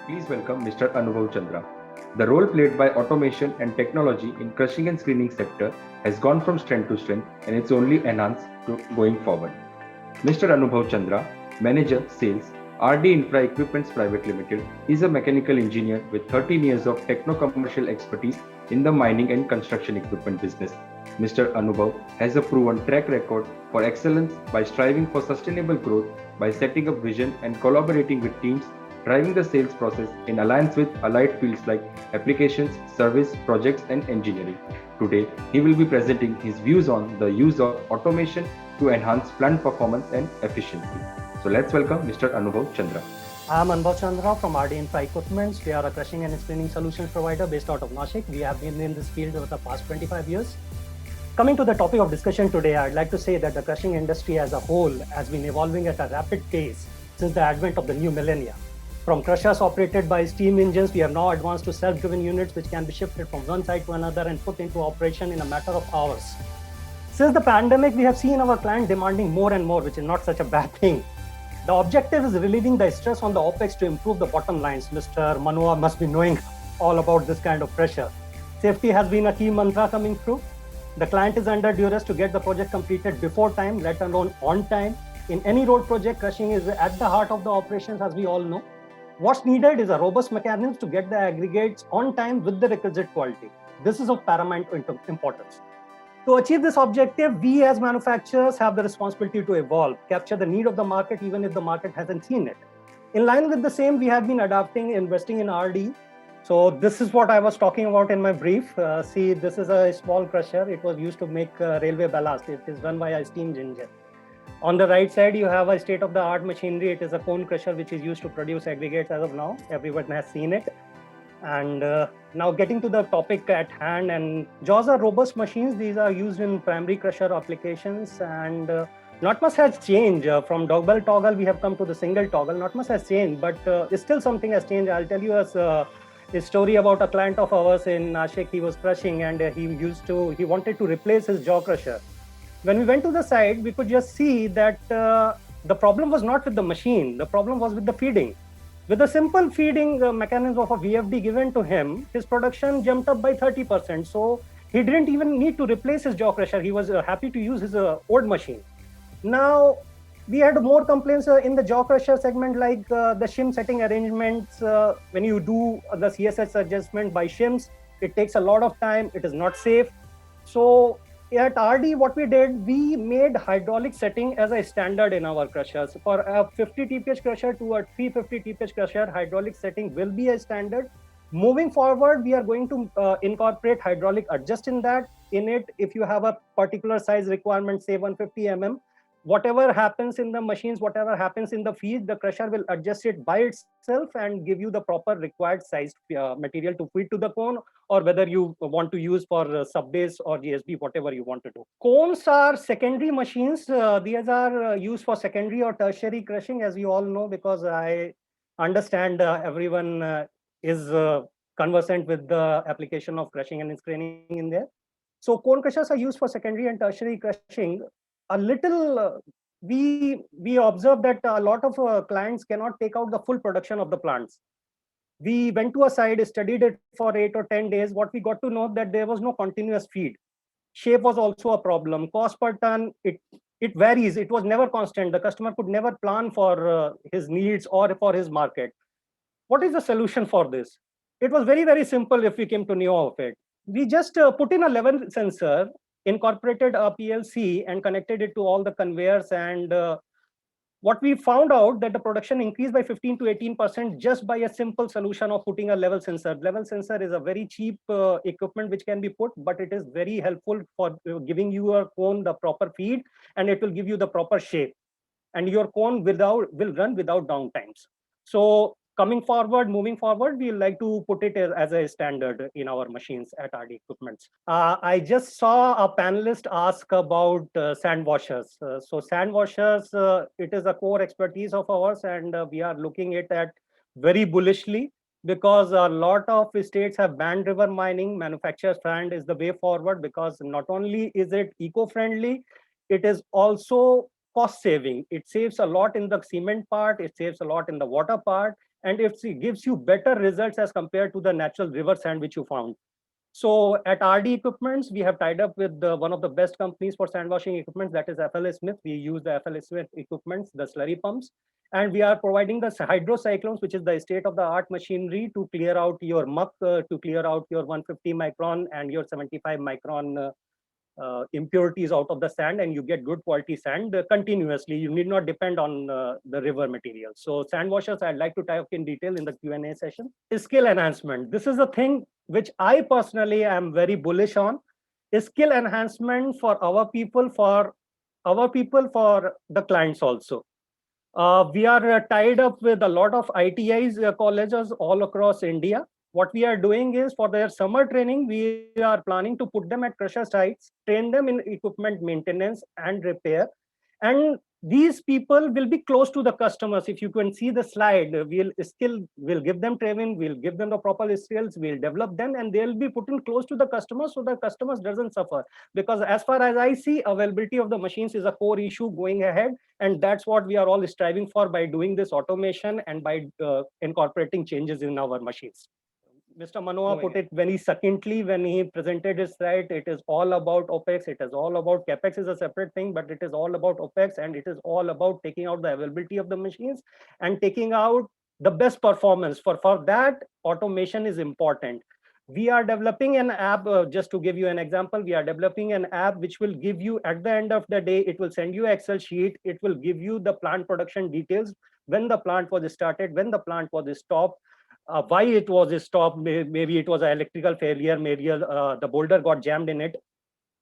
Please welcome Mr. Anubhav Chandra. The role played by automation and technology in crushing and screening sector has gone from strength to strength and it's only enhanced going forward. Mr. Anubhav Chandra, Manager Sales, RD Infra Equipments Private Limited, is a mechanical engineer with 13 years of techno-commercial expertise in the mining and construction equipment business. Mr. Anubhav has a proven track record for excellence by striving for sustainable growth by setting up vision and collaborating with teams, driving the sales process in alliance with allied fields like applications, service, projects, and engineering. Today, he will be presenting his views on the use of automation to enhance plant performance and efficiency. So let's welcome Mr. Anubhav Chandra. I'm Anubhav Chandra from RD Infra Equipments. We are a crushing and screening solutions provider based out of Nashik. We have been in this field over the past 25 years. Coming to the topic of discussion today, I'd like to say that the crushing industry as a whole has been evolving at a rapid pace since the advent of the new millennia. From crushers operated by steam engines, we have now advanced to self-driven units which can be shifted from one side to another and put into operation in a matter of hours. Since the pandemic, we have seen our client demanding more and more, which is not such a bad thing. The objective is relieving the stress on the OPEX to improve the bottom lines. Mr. Manoa must be knowing all about this kind of pressure. Safety has been a key mantra coming through. The client is under duress to get the project completed before time, let alone on time. In any road project, crushing is at the heart of the operations, as we all know. What's needed is a robust mechanism to get the aggregates on time with the requisite quality. This is of paramount importance. To achieve this objective, we as manufacturers have the responsibility to evolve, capture the need of the market even if the market hasn't seen it. In line with the same, we have been adapting, investing in RD. So this is what I was talking about in my brief. See, this is a small crusher. It was used to make railway ballast. It is run by a steam engine. On the right side, you have a state-of-the-art machinery. It is a cone crusher, which is used to produce aggregates as of now. Everyone has seen it. And now getting to the topic at hand, and jaws are robust machines. These are used in primary crusher applications, and not much has changed. From double toggle, we have come to the single toggle. Not much has changed, but still something has changed. I'll tell you a story about a client of ours in Nashik. He was crushing and he wanted to replace his jaw crusher. When we went to the site, we could just see that the problem was not with the machine. The problem was with the feeding. With a simple feeding mechanism of a VFD given to him, his production jumped up by 30%. So he didn't even need to replace his jaw crusher. He was happy to use his old machine. Now, we had more complaints in the jaw crusher segment, like the shim setting arrangements. When you do the CSS adjustment by shims, it takes a lot of time. It is not safe. So at RD, what we did, we made hydraulic setting as a standard in our crushers. For a 50 TPH crusher to a 350 TPH crusher, hydraulic setting will be a standard. Moving forward, we are going to incorporate hydraulic adjust in it. If you have a particular size requirement, say 150 mm, whatever happens in the machines, whatever happens in the feed, the crusher will adjust it by itself and give you the proper required size material to feed to the cone, or whether you want to use for sub-base or GSB, whatever you want to do. Cones are secondary machines. These are used for secondary or tertiary crushing, as you all know, because I understand everyone is conversant with the application of crushing and screening in there. So cone crushers are used for secondary and tertiary crushing. A little, we observed that a lot of clients cannot take out the full production of the plants. We went to a site, studied it for 8 or 10 days. What we got to know that there was no continuous feed. Shape was also a problem. Cost per ton, it varies. It was never constant. The customer could never plan for his needs or for his market. What is the solution for this? It was very, very simple if we came to know of it. We just put in a level sensor, incorporated a PLC and connected it to all the conveyors, and what we found out that the production increased by 15 to 18% just by a simple solution of putting a level sensor. Level sensor is a very cheap equipment which can be put, but it is very helpful for giving your cone the proper feed, and it will give you the proper shape, and your cone will run without downtimes. So moving forward, we like to put it as a standard in our machines at RD Equipments. I just saw a panelist ask about sand washers. So sand washers, it is a core expertise of ours, and we are looking at very bullishly, because a lot of states have banned river mining. Manufacturers find is the way forward, because not only is it eco-friendly, it is also cost saving. It saves a lot in the cement part, it saves a lot in the water part, and it gives you better results as compared to the natural river sand which you found. So at RD Equipments, we have tied up with one of the best companies for sand washing equipment, that is FLA Smith. We use the FLA Smith equipments, the slurry pumps, and we are providing the hydrocyclones, which is the state-of-the-art machinery to clear out your muck, to clear out your 150 micron and your 75 micron impurities out of the sand, and you get good quality sand continuously. You need not depend on the river material. So sand washers, I'd like to talk in detail in the Q&A session. Skill enhancement. This is a thing which I personally am very bullish on. Skill enhancement for our people, for the clients also. We are tied up with a lot of ITIs colleges all across India. What we are doing is, for their summer training, we are planning to put them at crusher sites, train them in equipment maintenance and repair. And these people will be close to the customers. If you can see the slide, we'll give them training, we'll give them the proper skills, we'll develop them, and they'll be put in close to the customers so the customers doesn't suffer. Because as far as I see, availability of the machines is a core issue going ahead. And that's what we are all striving for by doing this automation and by incorporating changes in our machines. Mr. Manoa put it very succinctly when he presented his slide. It is all about OPEX. It is all about CAPEX is a separate thing, but it is all about OPEX, and it is all about taking out the availability of the machines and taking out the best performance. For that, automation is important. We are developing an app, just to give you an example, we are developing an app which will give you, at the end of the day, it will send you an Excel sheet. It will give you the plant production details, when the plant was started, when the plant was stopped, why it was stopped. Maybe it was an electrical failure, maybe the boulder got jammed in it.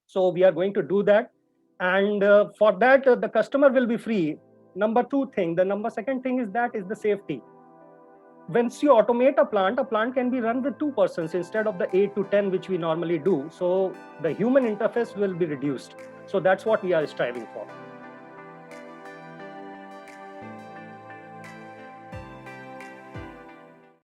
So we are going to do that. And for that, the customer will be free. The second thing is the safety. Once you automate a plant can be run with 2 persons instead of the 8 to 10, which we normally do. So the human interface will be reduced. So that's what we are striving for.